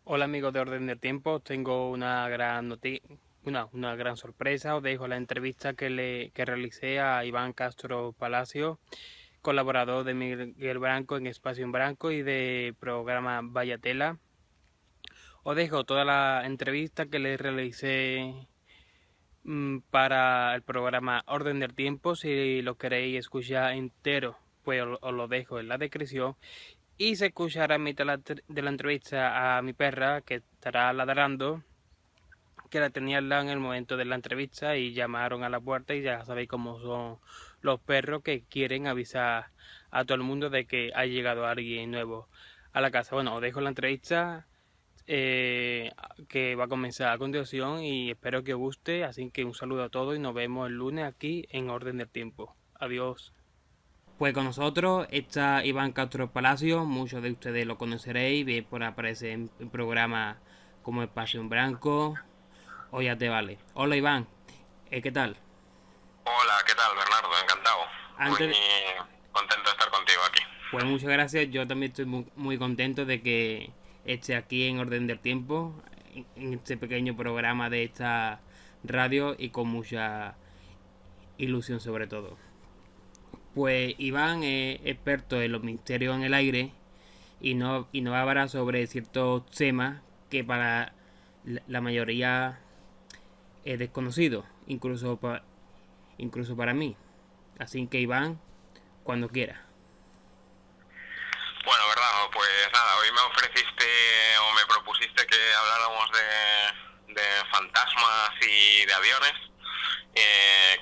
Hola amigos de Orden del Tiempo, tengo una gran una gran sorpresa. Os dejo la entrevista que realicé a Iván Castro Palacio, colaborador de Miguel Branco en Espacio en Branco y de programa Vallatela. Os dejo toda la entrevista que le realicé para el programa Orden del Tiempo. Si lo queréis escuchar entero, pues os lo dejo en la descripción. Y se escuchará a mitad de la entrevista a mi perra que estará ladrando, que la tenía al lado en el momento de la entrevista y llamaron a la puerta y ya sabéis cómo son los perros que quieren avisar a todo el mundo de que ha llegado alguien nuevo a la casa. Bueno, os dejo la entrevista eh, que va a comenzar a continuación y espero que os guste, así que un saludo a todos y nos vemos el lunes aquí en Orden del Tiempo. Adiós. Pues con nosotros está Iván Castro Palacio, muchos de ustedes lo conoceréis, bien por aparecer en programas como Espacio en Blanco o Ya Te Vale. Hola Iván, ¿qué tal? Hola, ¿qué tal, Bernardo? Encantado. Muy Antes, contento de estar contigo aquí. pues muchas gracias, yo también estoy muy contento de que esté aquí en Orden del Tiempo, en este pequeño programa de esta radio y con mucha ilusión sobre todo. Pues Iván es experto en los misterios en el aire y no hablará sobre ciertos temas que para la mayoría es desconocido, incluso para mí. Así que Iván, cuando quiera. Bueno, Bernardo, pues nada, hoy me ofreciste o me propusiste que habláramos de fantasmas y de aviones.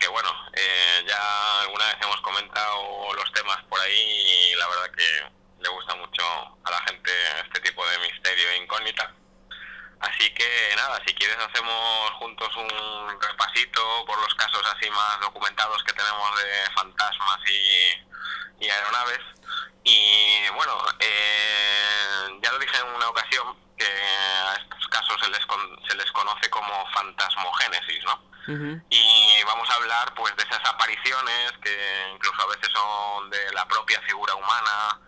Que bueno, ya alguna vez hemos comentado los temas por ahí y la verdad que le gusta mucho a la gente este tipo de misterio e incógnita. Así que nada, si quieres hacemos juntos un repasito por los casos así más documentados que tenemos de fantasmas y aeronaves. Y bueno, ya lo dije en una ocasión que a estos casos se les conoce como fantasmogénesis, ¿no? Uh-huh. Y vamos a hablar pues de esas apariciones que incluso a veces son de la propia figura humana,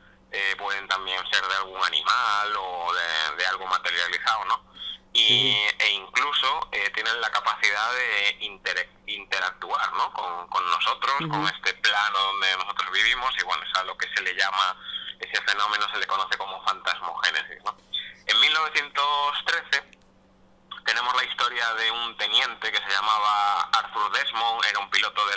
pueden también ser de algún animal o de algo materializado, ¿no? Sí. E incluso tienen la capacidad de interactuar, ¿no? Con nosotros, con Uh-huh. este plano donde nosotros vivimos, y bueno, es a lo que se le llama, ese fenómeno se le conoce como fantasmogénesis, ¿no? En 1913 tenemos la historia de un teniente que se llamaba Arthur Desmond, era un piloto de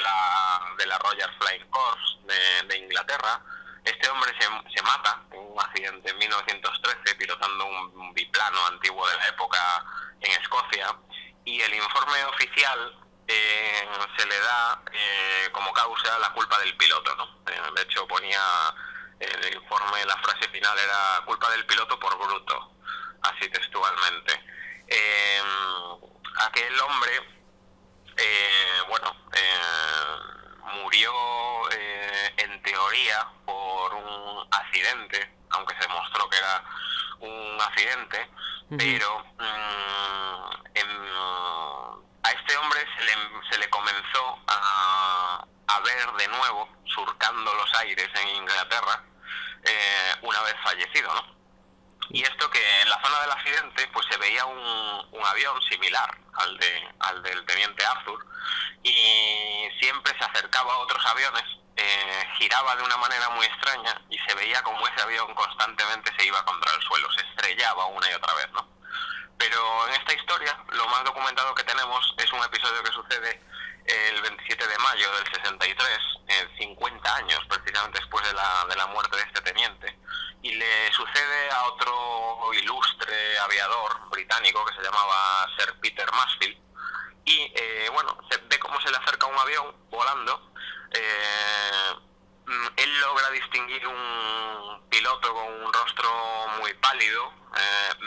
la Royal Flying Corps de Inglaterra. Este hombre se mata en un accidente en 1913 pilotando un biplano antiguo de la época en Escocia, y el informe oficial se le da como causa la culpa del piloto, ¿no? De hecho ponía en el informe, la frase final era culpa del piloto por bruto, así textualmente. Eh, Aquel hombre, murió en teoría por un accidente, aunque se demostró que era un accidente, Uh-huh. pero a este hombre se le comenzó a ver de nuevo surcando los aires en Inglaterra una vez fallecido, ¿no? Y esto que en la zona del accidente pues se veía un avión similar al del teniente Arthur, y siempre se acercaba a otros aviones, giraba de una manera muy extraña y se veía como ese avión constantemente se iba contra el suelo, se estrellaba una y otra vez, ¿no? Pero en esta historia lo más documentado que tenemos es un episodio que sucede el 27 de mayo del 63, 50 años precisamente después de la muerte de este teniente, y le sucede a otro ilustre aviador británico que se llamaba Sir Peter Mansfield. Y bueno, se ve cómo se le acerca un avión volando. Él logra distinguir un piloto con un rostro muy pálido,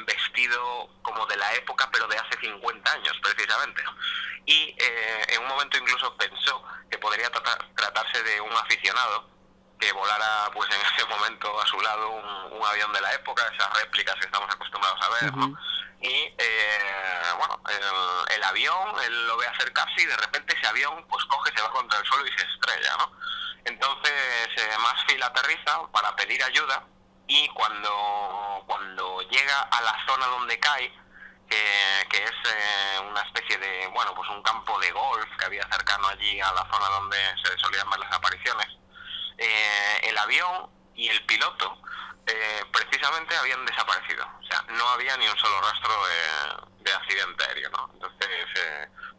vestido como de la época, pero de hace 50 años precisamente. Y en un momento incluso pensó que podría tratarse de un aficionado que volara pues en ese momento a su lado un avión de la época, esas réplicas que estamos acostumbrados a ver, ¿no? Uh-huh. Y el avión, él lo ve acercarse y de repente ese avión pues coge, se va contra el suelo y se estrella, ¿no? Entonces Mansfield aterriza para pedir ayuda, y cuando llega llega a la zona donde cae, que es una especie de, bueno, pues un campo de golf que había cercano allí a la zona donde se solían ver las apariciones, el avión y el piloto precisamente habían desaparecido. O sea, no había ni un solo rastro de accidente aéreo, ¿no? Entonces,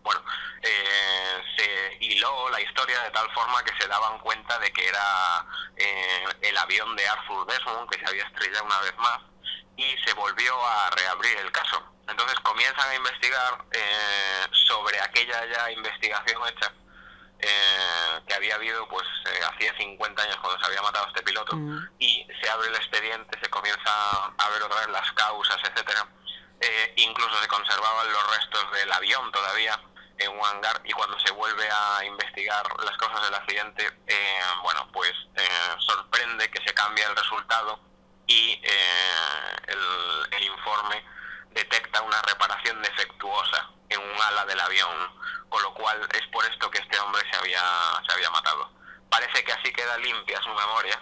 bueno, se hiló la historia de tal forma que se daban cuenta de que era el avión de Arthur Desmond, que se había estrellado una vez más, y se volvió a reabrir el caso. Entonces comienzan a investigar sobre aquella ya investigación hecha que había habido pues hacía 50 años cuando se había matado a este piloto, y se abre el expediente, se comienza a ver otra vez las causas, etcétera. Incluso se conservaban los restos del avión todavía en un hangar, y cuando se vuelve a investigar las causas del accidente, bueno, pues sorprende que se cambia el resultado y el informe detecta una reparación defectuosa en un ala del avión, con lo cual es por esto que este hombre se había matado. Parece que así queda limpia su memoria,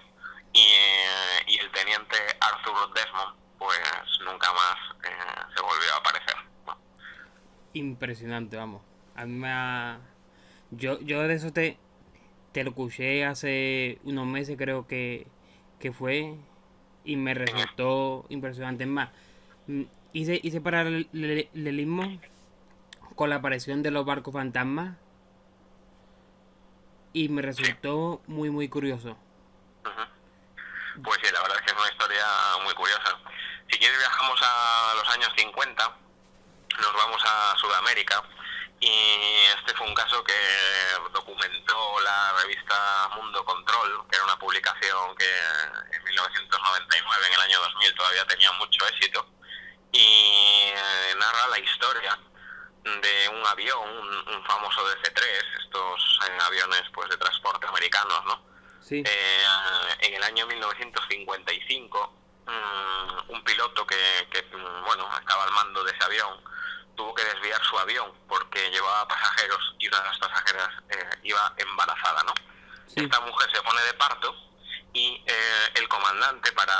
y el teniente Arthur Desmond pues nunca más se volvió a aparecer, ¿no? Impresionante, vamos. A mí yo de eso te lo escuché hace unos meses, creo que fue, y me resultó impresionante. Es más, hice paralelismo con la aparición de los barcos fantasmas y me resultó muy curioso. Pues sí, la verdad es que es una historia muy curiosa. Si quieres viajamos a los años 50, nos vamos a Sudamérica, y este fue un caso que documentó la revista Mundo Control, que era una publicación que en 1999, en el año 2000, todavía tenía mucho éxito, y narra la historia de un avión, un famoso DC-3, estos aviones pues de transporte americanos, ¿no? Sí. En el año 1955, un piloto que bueno, estaba al mando de ese avión, tuvo que desviar su avión porque llevaba pasajeros, y una de las pasajeras iba embarazada, ¿no? Sí. Esta mujer se pone de parto, y el comandante, para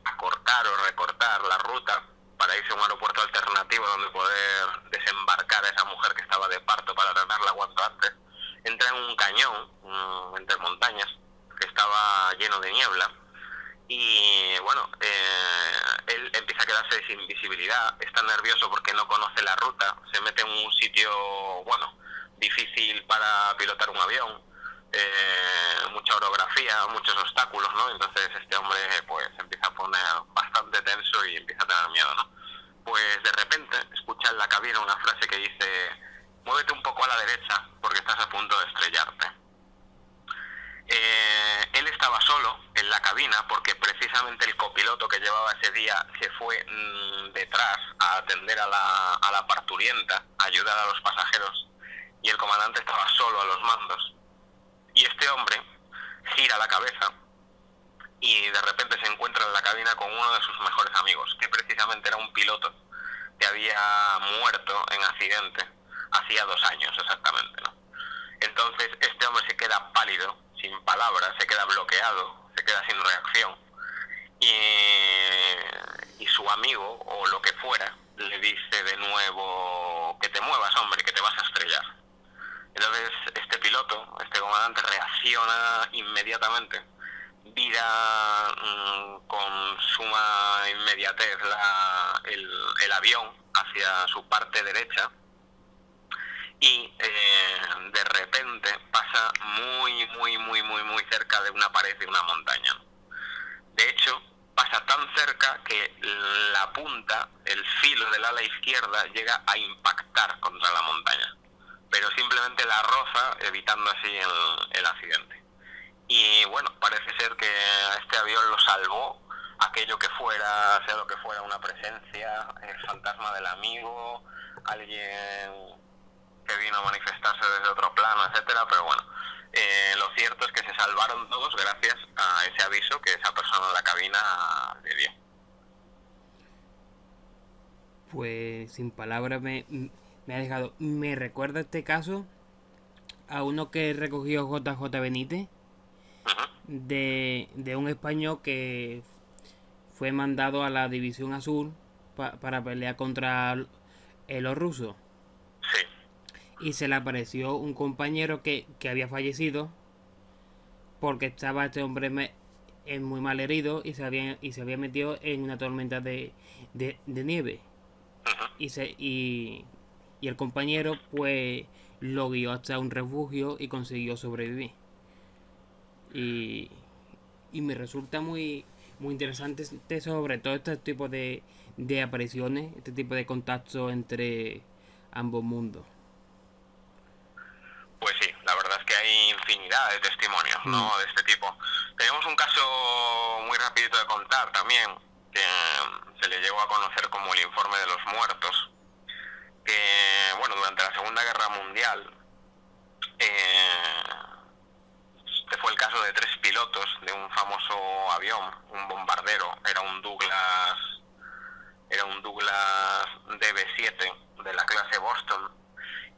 acortar o recortar la ruta para irse a un aeropuerto alternativo donde poder desembarcar a esa mujer que estaba de parto para tenerla cuanto antes, entra en un cañón entre montañas que estaba lleno de niebla, y bueno, él empieza a quedarse sin visibilidad, está nervioso porque no conoce la ruta, se mete en un sitio, bueno, difícil para pilotar un avión, mucha orografía, muchos obstáculos, ¿no? Entonces este hombre pues empieza a poner bastante tenso y empieza a tener miedo, ¿no? Pues de repente escucha en la cabina una frase que dice: muévete un poco a la derecha porque estás a punto de estrellarte. Él estaba solo en la cabina porque precisamente el copiloto que llevaba ese día se fue detrás a atender a la parturienta, a ayudar a los pasajeros, y el comandante estaba solo a los mandos. Y este hombre gira la cabeza y de repente se encuentra en la cabina con uno de sus mejores amigos, que precisamente era un piloto que había muerto en accidente hacía 2 años exactamente, ¿no? Entonces este hombre se queda pálido, sin palabras, se queda bloqueado, se queda sin reacción, y su amigo, o lo que fuera, le dice de nuevo: que te muevas, hombre, que te vas a estrellar. Entonces este piloto, este comandante, reacciona inmediatamente, vira con suma inmediatez el avión hacia su parte derecha, y de repente pasa muy cerca de una pared de una montaña. De hecho, pasa tan cerca que la punta, el filo del ala izquierda, llega a impactar contra la montaña, pero simplemente la roza, evitando así el accidente. Y bueno, parece ser que a este avión lo salvó aquello que fuera, sea lo que fuera, una presencia, el fantasma del amigo, alguien que vino a manifestarse desde otro plano, etcétera. Pero bueno, lo cierto es que se salvaron todos gracias a ese aviso que esa persona en la cabina le dio. Pues sin palabras me ha dejado. Me recuerda este caso a uno que recogió JJ Benítez, de un español que fue mandado a la División Azul para pelear contra los rusos. Sí. Y se le apareció un compañero que había fallecido porque estaba este hombre muy mal herido y se había metido en una tormenta de nieve. Ujú. Y el compañero pues lo guió hasta un refugio y consiguió sobrevivir. Y me resulta muy interesante sobre todo este tipo de apariciones, este tipo de contacto entre ambos mundos. Pues sí, la verdad es que hay infinidad de testimonios, ¿no? De este tipo. Tenemos un caso muy rapidito de contar también, que se le llegó a conocer como el informe de los muertos, que, bueno, durante la Segunda Guerra Mundial, este fue el caso de 3 pilotos de un famoso avión, un bombardero, era un Douglas DB-7 de la clase Boston.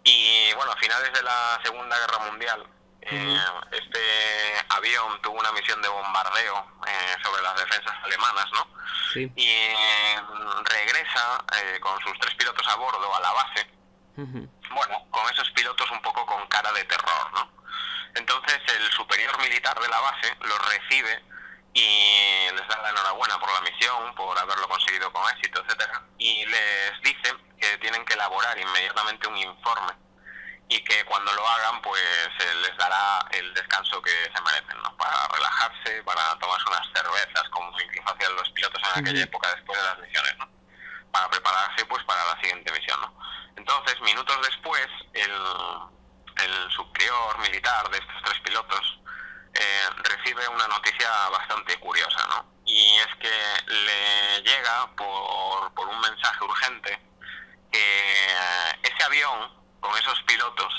Y bueno, a finales de la Segunda Guerra Mundial, este avión tuvo una misión de bombardeo sobre las defensas alemanas, ¿no? Sí. Y regresa con sus 3 pilotos a bordo a la base, bueno, con esos pilotos un poco con cara de terror, ¿no? Entonces el superior militar de la base los recibe y les da la enhorabuena por la misión, por haberlo conseguido con éxito, etcétera, y les dice que tienen que elaborar inmediatamente un informe y que cuando lo hagan pues les dará el descanso que se merecen, ¿no? Para relajarse, para tomarse unas cervezas, como incluso hacían los pilotos en aquella época después de las misiones, ¿no? Para prepararse pues para la siguiente misión, ¿no? Entonces, minutos después, el superior militar de estos 3 pilotos recibe una noticia bastante curiosa, ¿no? Y es que le llega por un mensaje urgente que ese avión con esos pilotos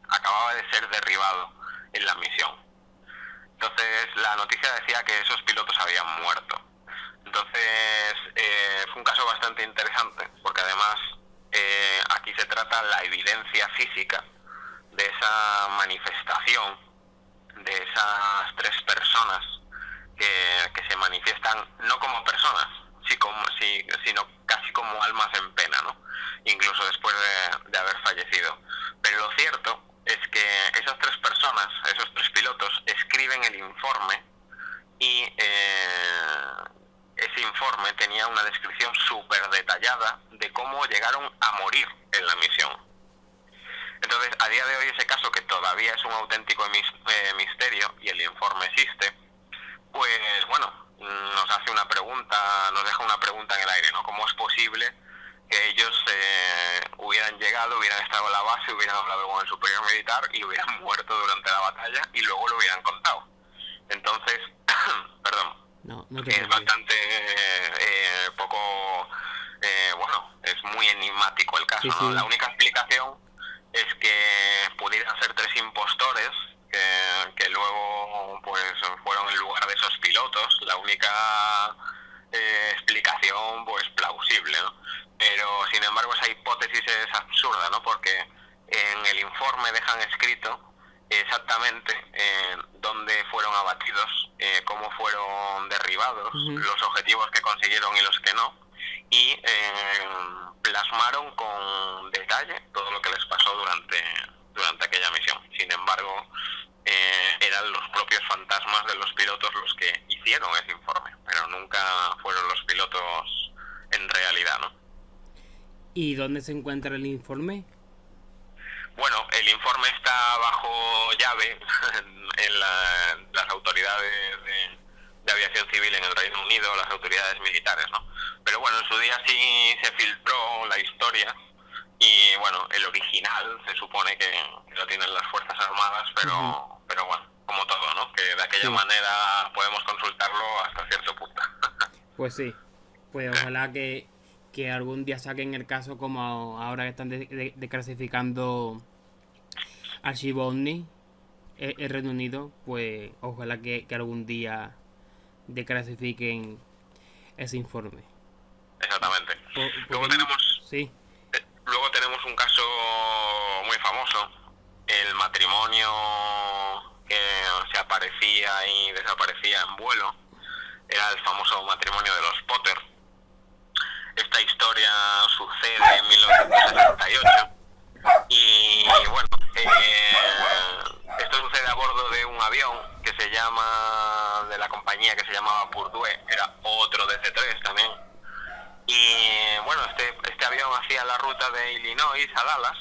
acababa de ser derribado en la misión. Entonces la noticia decía que esos pilotos habían muerto. Entonces fue un caso bastante interesante porque además aquí se trata la evidencia física de esa manifestación de esas 3 personas que se manifiestan no como personas, sino casi como almas en pena, ¿no? Incluso después de haber fallecido. Pero lo cierto es que esas 3 personas, esos 3 pilotos, escriben el informe y ese informe tenía una descripción súper detallada de cómo llegaron a morir en la misión. Entonces, a día de hoy ese caso, que todavía es un auténtico misterio y el informe existe, pues bueno, nos hace una pregunta, nos deja una pregunta en el aire, ¿no? ¿Cómo es posible que ellos hubieran llegado, hubieran estado en la base, hubieran hablado con el superior militar y hubieran muerto durante la batalla y luego lo hubieran contado? Entonces, perdón, es bastante poco, bueno, es muy enigmático el caso, sí, ¿no? sí. La única explicación es que pudieran ser 3 impostores que luego pues fueron en lugar de esos pilotos. La única explicación pues plausible, ¿no? Pero sin embargo esa hipótesis es absurda, ¿no? Porque en el informe dejan escrito exactamente dónde fueron abatidos, cómo fueron derribados, los objetivos que consiguieron y los que no, y plasmaron con detalle todo lo que les pasó durante aquella misión. Sin embargo, eran los propios fantasmas de los pilotos los que hicieron ese informe, pero nunca fueron los pilotos en realidad, ¿no? ¿Y dónde se encuentra el informe? Bueno, el informe está bajo llave en las autoridades de aviación civil en el Reino Unido, las autoridades militares, ¿no? Pero bueno, en su día sí se filtró la historia y bueno, el original se supone que lo tienen las Fuerzas Armadas, pero bueno, como todo, ¿no? Que de aquella manera podemos consultarlo hasta cierto punto. Pues sí, pues ojalá que algún día saquen el caso, como ahora que están desclasificando archivo OVNI el Reino Unido, pues ojalá que algún día desclasifiquen ese informe. Exactamente. Luego tenemos un caso muy famoso, el matrimonio que se aparecía y desaparecía en vuelo, era el famoso matrimonio de los Potter. Esta historia sucede en 1968 y bueno, esto sucede a bordo de un avión que se llama, de la compañía que se llamaba Purdue, era otro DC-3 también. Y bueno, este avión hacía la ruta de Illinois a Dallas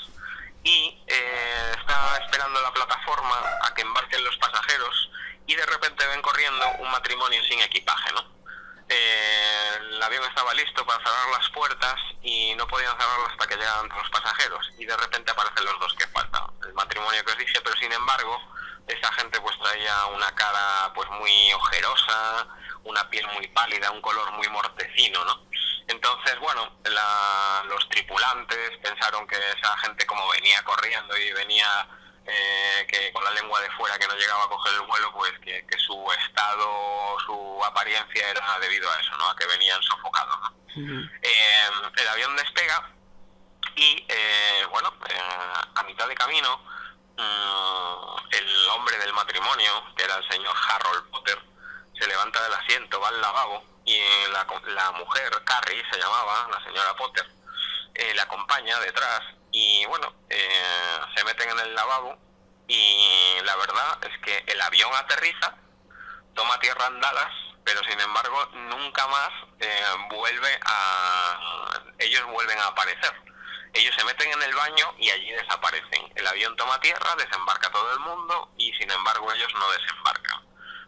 y está esperando la plataforma a que embarquen los pasajeros y de repente ven corriendo un matrimonio sin equipaje, ¿no? El avión estaba listo para cerrar las puertas y no podían cerrarlas hasta que llegaran los pasajeros y de repente aparecen los dos que faltan, el matrimonio que os dije, pero sin embargo esa gente pues traía una cara pues muy ojerosa, una piel muy pálida, un color muy mortecino, ¿no? Entonces, bueno, los tripulantes pensaron que esa gente, como venía corriendo y venía que con la lengua de fuera, que no llegaba a coger el vuelo, pues que su estado, su apariencia era debido a eso, ¿no? A que venían sofocados, ¿no? Uh-huh. El avión despega y, bueno, a mitad de camino, el hombre del matrimonio, que era el señor Harold Potter, se levanta del asiento, va al lavabo y la mujer, Carrie se llamaba, la señora Potter, la acompaña detrás y bueno, se meten en el lavabo y la verdad es que el avión aterriza, toma tierra en Dallas, pero sin embargo nunca más ellos vuelven a aparecer. Ellos se meten en el baño y allí desaparecen. El avión toma tierra, desembarca todo el mundo y sin embargo ellos no desembarcan.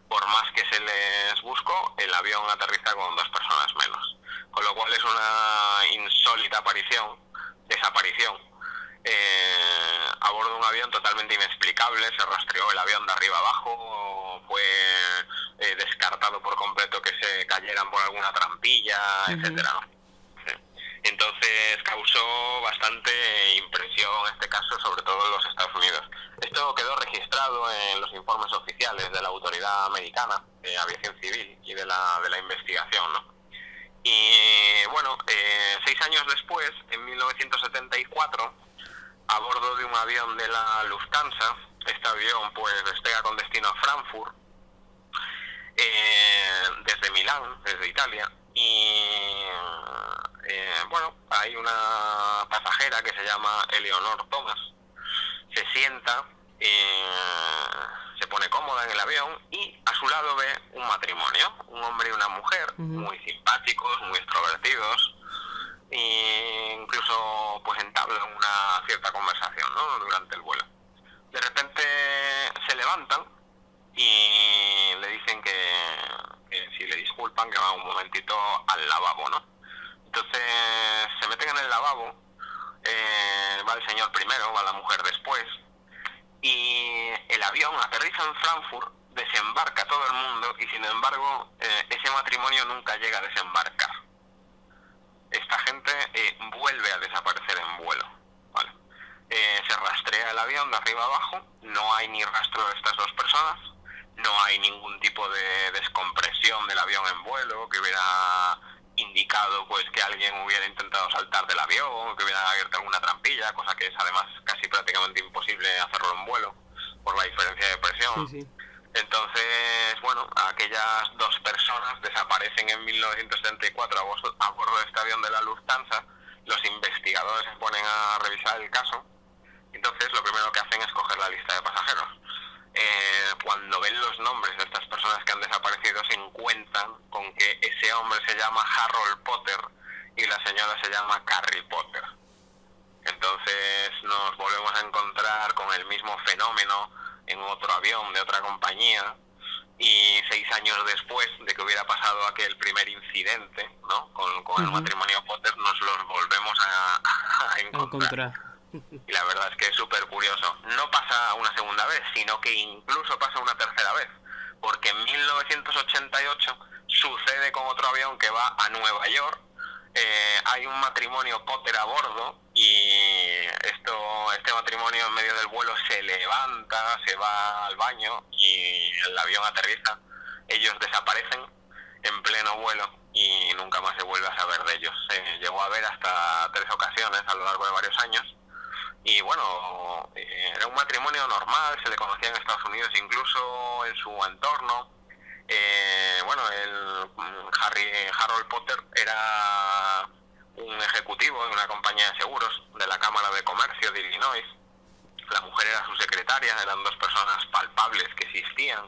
Por más que se les buscó, el avión aterriza con 2 personas menos. Con lo cual es una insólita desaparición. A bordo de un avión totalmente inexplicable, se rastreó el avión de arriba abajo, fue descartado por completo que se cayeran por alguna trampilla, uh-huh, etcétera, ¿no? Sí. Entonces causó bastante impresión este caso, sobre todo en los Estados Unidos. Esto quedó registrado en los informes oficiales de la Autoridad Americana de Aviación Civil y de la investigación, ¿no? Y bueno, 6 años después, en 1974, a bordo de un avión de la Lufthansa, este avión pues despega con destino a Frankfurt, desde Milán, desde Italia, y bueno, hay una pasajera que se llama Eleonor Thomas, se sienta, se pone cómoda en el avión y a su lado ve un matrimonio, un hombre y una mujer, uh-huh, muy simpáticos, muy extrovertidos, e incluso pues entablan una cierta conversación, ¿no? Durante el vuelo. De repente se levantan y le dicen que si le disculpan, que va un momentito al lavabo, ¿no? Entonces se meten en el lavabo, va el señor primero, va la mujer después, y el avión aterriza en Frankfurt, desembarca todo el mundo y sin embargo ese matrimonio nunca llega a desembarcar. Esta gente vuelve a desaparecer en vuelo, ¿vale? Se rastrea el avión de arriba abajo, no hay ni rastro de estas 2 personas, no hay ningún tipo de descompresión del avión en vuelo que hubiera indicado pues que alguien hubiera intentado saltar del avión, que hubiera abierto alguna trampilla, cosa que es además casi prácticamente imposible hacerlo en vuelo por la diferencia de presión. Sí, sí. Entonces, bueno, aquellas 2 personas desaparecen en 1974 a bordo de este avión de la Lufthansa. Los investigadores se ponen a revisar el caso. Entonces, lo primero que hacen es coger la lista de pasajeros. Cuando ven los nombres de estas personas que han desaparecido, se encuentran con que ese hombre se llama Harold Potter y la señora se llama Carrie Potter. Entonces, nos volvemos a encontrar con el mismo fenómeno en otro avión de otra compañía y 6 años después de que hubiera pasado aquel primer incidente, ¿no? con uh-huh, el matrimonio Potter, nos los volvemos a encontrar. Y la verdad es que es súper curioso. No pasa una segunda vez, sino que incluso pasa una tercera vez, porque en 1988 sucede con otro avión que va a Nueva York. Hay un matrimonio Potter a bordo y este matrimonio en medio del vuelo se levanta, se va al baño y el avión aterriza. Ellos desaparecen en pleno vuelo y nunca más se vuelve a saber de ellos. Se llegó a ver hasta 3 ocasiones a lo largo de varios años y bueno, era un matrimonio normal, se le conocía en Estados Unidos incluso en su entorno. Bueno, Harold Potter era un ejecutivo de una compañía de seguros de la Cámara de Comercio de Illinois. La mujer era su secretaria, eran dos personas palpables que existían,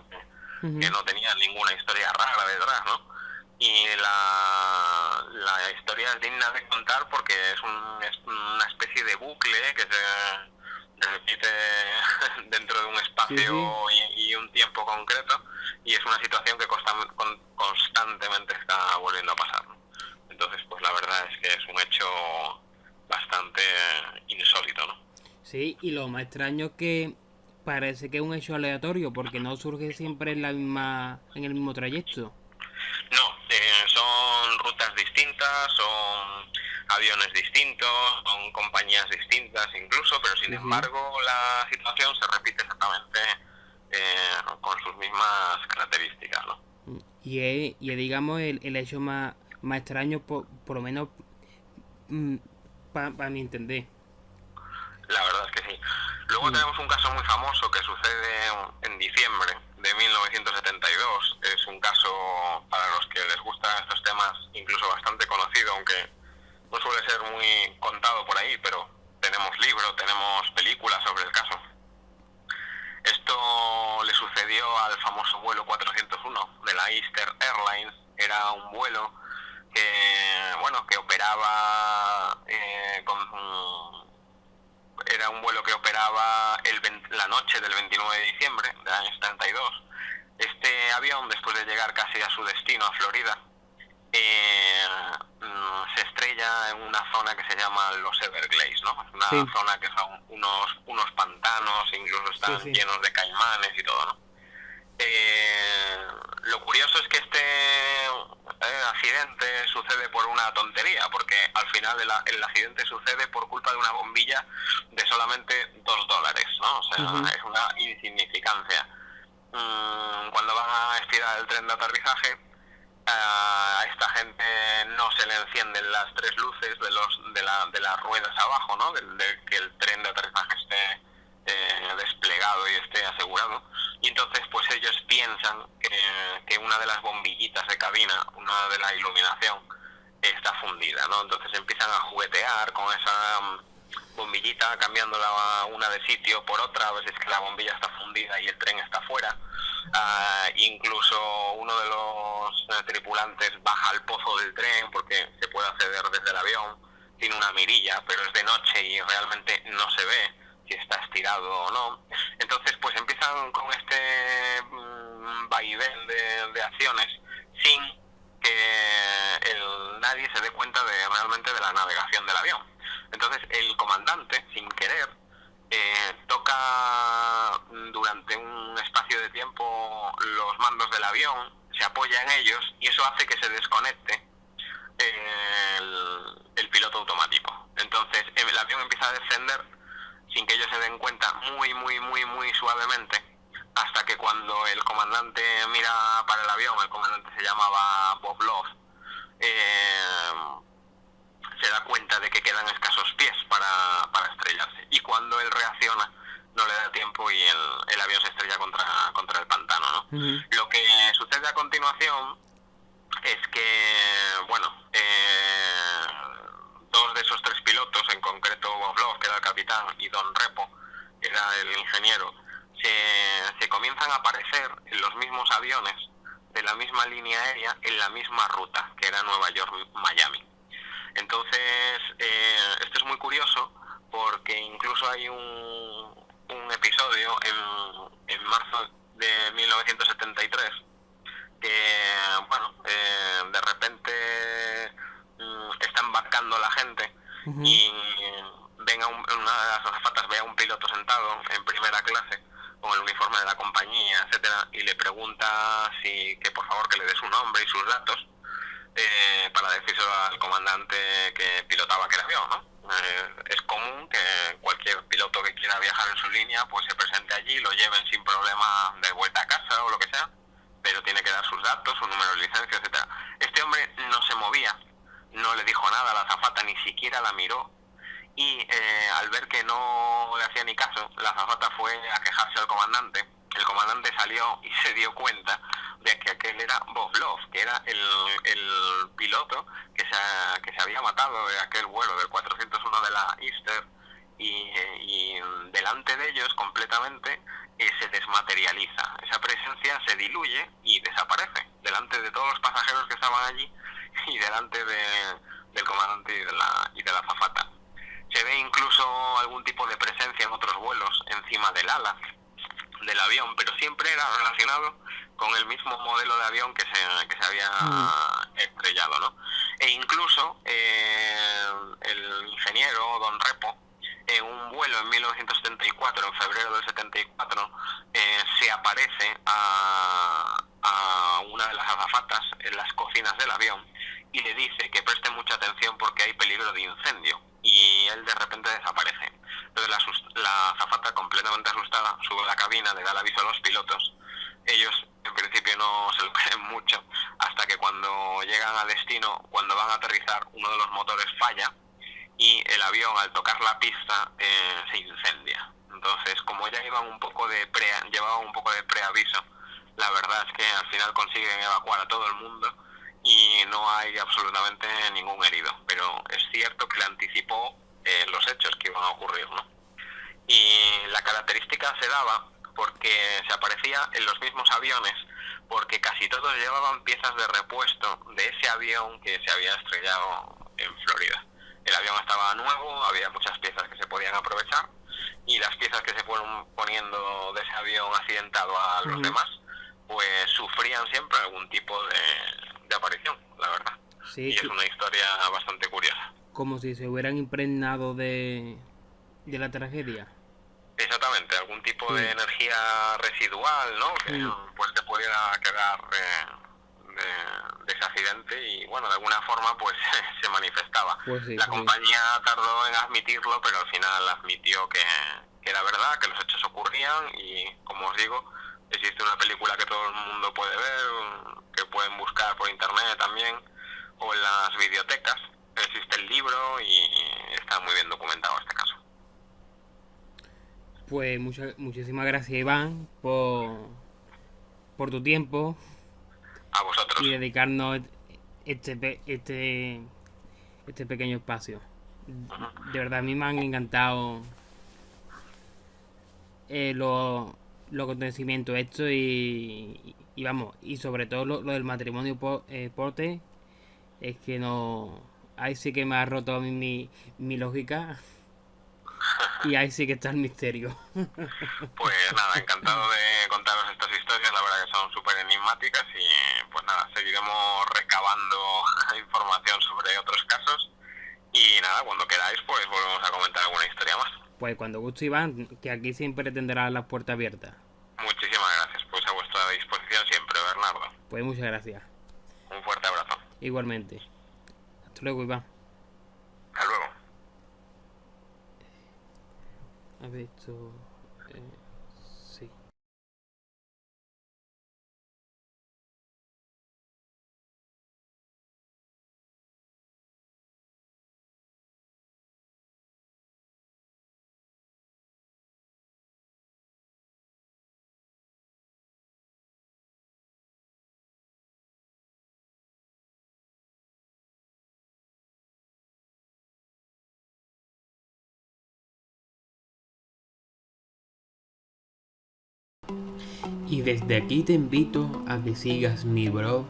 que no tenían ninguna historia rara detrás, ¿no? Y la historia es digna de contar porque es una especie de bucle que se repite dentro de un espacio y un tiempo concreto, y es una situación que constantemente está volviendo a pasar, ¿no? Entonces, pues la verdad es que es un hecho bastante insólito, ¿no? Sí, y lo más extraño que parece que es un hecho aleatorio, porque no surge siempre en el mismo trayecto. No, son rutas distintas, son aviones distintos, son compañías distintas incluso, pero sin embargo la situación se repite exactamente con sus mismas características, ¿no? Y es, digamos, el hecho más extraño, por lo menos para mi entender. La verdad es que sí. Luego tenemos un caso muy famoso que sucede en diciembre de 1972. Es un caso, para los que les gustan estos temas, incluso bastante conocido, aunque no suele ser muy contado por ahí, pero tenemos libros, tenemos películas sobre el caso. Esto le sucedió al famoso vuelo 401 de la Eastern Airlines. Era un vuelo que operaba era un vuelo que operaba la noche del 29 de diciembre del año 72. Este avión, después de llegar casi a su destino, a Florida, se estrella en una zona que se llama los Everglades, ¿no? Es una zona que son unos pantanos, incluso están llenos de caimanes y todo, ¿no? Lo curioso es que este accidente sucede por una tontería, porque al final el accidente sucede por culpa de una bombilla de solamente $2, ¿no? O sea, es una insignificancia. Cuando van a estirar el tren de aterrizaje, a esta gente no se le encienden las tres luces de las ruedas abajo, ¿no? De que el tren de aterrizaje esté desplegado y esté asegurado, y entonces pues ellos piensan que una de las bombillitas de cabina, una de la iluminación, está fundida, ¿no? Entonces empiezan a juguetear con esa bombillita, cambiándola una de sitio por otra, a veces que la bombilla está fundida y el tren está fuera. Incluso uno de los tripulantes baja al pozo del tren porque se puede acceder desde el avión, tiene una mirilla, pero es de noche y realmente no se ve si está estirado o no. Entonces pues empiezan con este vaivén de acciones sin que nadie se dé cuenta realmente de la navegación del avión. Entonces el comandante, sin querer, toca durante un espacio de tiempo los mandos del avión, se apoya en ellos y eso hace que se desconecte el piloto automático. Entonces el avión empieza a descender sin que ellos se den cuenta, muy suavemente, hasta que cuando el comandante mira para el avión, el comandante se llamaba Bob Love, se da cuenta de que quedan escasos pies para estrellarse, y cuando él reacciona no le da tiempo y el avión se estrella contra el pantano, ¿no? Lo que sucede a continuación es que, dos de esos tres pilotos, en concreto Bob Love, que era el capitán, y Don Repo, que era el ingeniero, se comienzan a aparecer en los mismos aviones de la misma línea aérea en la misma ruta, que era Nueva York-Miami. Entonces, esto es muy curioso porque incluso hay un episodio en marzo de 1973 que, de repente está embarcando la gente y una de las azafatas ve a un piloto sentado en primera clase con el uniforme de la compañía, etcétera, y le pregunta que por favor que le dé su nombre y sus datos para decírselo al comandante que pilotaba aquel avión, ¿no? Es común que cualquier piloto que quiera viajar en su línea pues se presente allí, lo lleven sin problema de vuelta a casa o lo que sea, pero tiene que dar sus datos, su número de licencia, etcétera. Este hombre no se movía, no le dijo nada a la azafata, ni siquiera la miró, y al ver que no le hacía ni caso, la azafata fue a quejarse al comandante el comandante salió y se dio cuenta de que aquel era Boblov, que era el piloto que se había matado de aquel vuelo del 401 de la Easter, y delante de ellos completamente se desmaterializa. Esa presencia se diluye y desaparece delante de todos los pasajeros que estaban allí y delante del comandante y de la azafata. Se ve incluso algún tipo de presencia en otros vuelos encima del ala del avión, pero siempre era relacionado con el mismo modelo de avión que se había estrellado, ¿no? E incluso el ingeniero Don Repo, en un vuelo en 1974, en febrero del 74, se aparece a una de las azafatas en las cocinas del avión y le dice que preste mucha atención porque hay peligro de incendio, y él de repente desaparece. Entonces la azafata, completamente asustada, sube a la cabina, le da el aviso a los pilotos. Ellos en principio no se lo creen mucho, hasta que cuando llegan a destino, cuando van a aterrizar, uno de los motores falla y el avión, al tocar la pista, se incendia. Entonces, como ya llevaban un poco de preaviso, la verdad es que al final consiguen evacuar a todo el mundo y no hay absolutamente ningún herido, pero es cierto que le anticipó los hechos que iban a ocurrir, ¿no? Y la característica se daba porque se aparecía en los mismos aviones, porque casi todos llevaban piezas de repuesto de ese avión que se había estrellado en Florida. El avión estaba nuevo, había muchas piezas que se podían aprovechar, y las piezas que se fueron poniendo de ese avión accidentado a los demás, pues sufrían siempre algún tipo de aparición, la verdad. Sí, y es una historia bastante curiosa. Como si se hubieran impregnado de la tragedia. Exactamente, algún tipo de energía residual, ¿no? Que pues te pudiera quedar de ese accidente, y bueno, de alguna forma pues se manifestaba. Pues sí, la compañía tardó en admitirlo, pero al final admitió que era verdad, que los hechos ocurrían, y como os digo, existe una película que todo el mundo puede ver, que pueden buscar por internet también, o en las videotecas. Existe el libro y está muy bien documentado este caso. Pues muchísimas gracias, Iván, por tu tiempo. A vosotros. Y dedicarnos este pequeño espacio. De verdad, a mí me han encantado los acontecimientos estos, y vamos, y sobre todo lo del matrimonio Porte, es que no... Ahí sí que me ha roto a mí mi lógica. Y ahí sí que está el misterio. Pues nada, encantado de contaros estas historias, la verdad que son súper enigmáticas, y pues nada, seguiremos recabando información sobre otros casos, y nada, cuando queráis pues volvemos a comentar alguna historia más. Pues cuando guste, Iván, que aquí siempre tendrás las puertas abiertas. Muchísimas gracias, pues a vuestra disposición siempre, Bernardo. Pues muchas gracias. Un fuerte abrazo. Igualmente. Hasta luego, Iván. Hasta luego. A ver, esto... sí. Y desde aquí te invito a que sigas mi blog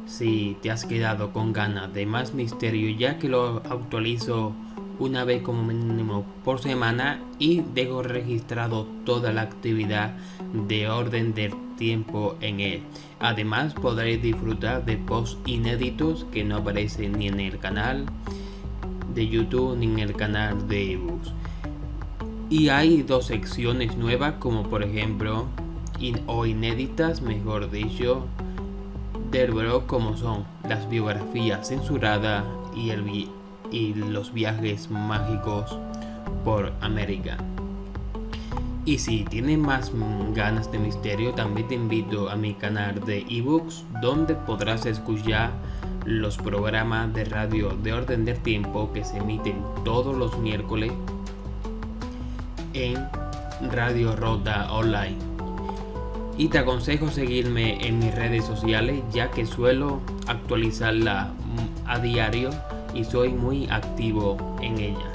si te has quedado con ganas de más misterio, ya que lo actualizo una vez como mínimo por semana, y dejo registrado toda la actividad de Orden del Tiempo en él. Además podréis disfrutar de posts inéditos que no aparecen ni en el canal de YouTube ni en el canal de ebooks. Y hay dos secciones nuevas, como por ejemplo o inéditas, mejor dicho, del blog, como son las biografías censuradas y los viajes mágicos por América. Y si tienes más ganas de misterio, también te invito a mi canal de ebooks, donde podrás escuchar los programas de radio de Orden del Tiempo que se emiten todos los miércoles en Radio Rota Online. y te aconsejo seguirme en mis redes sociales, ya que suelo actualizarla a diario y soy muy activo en ella.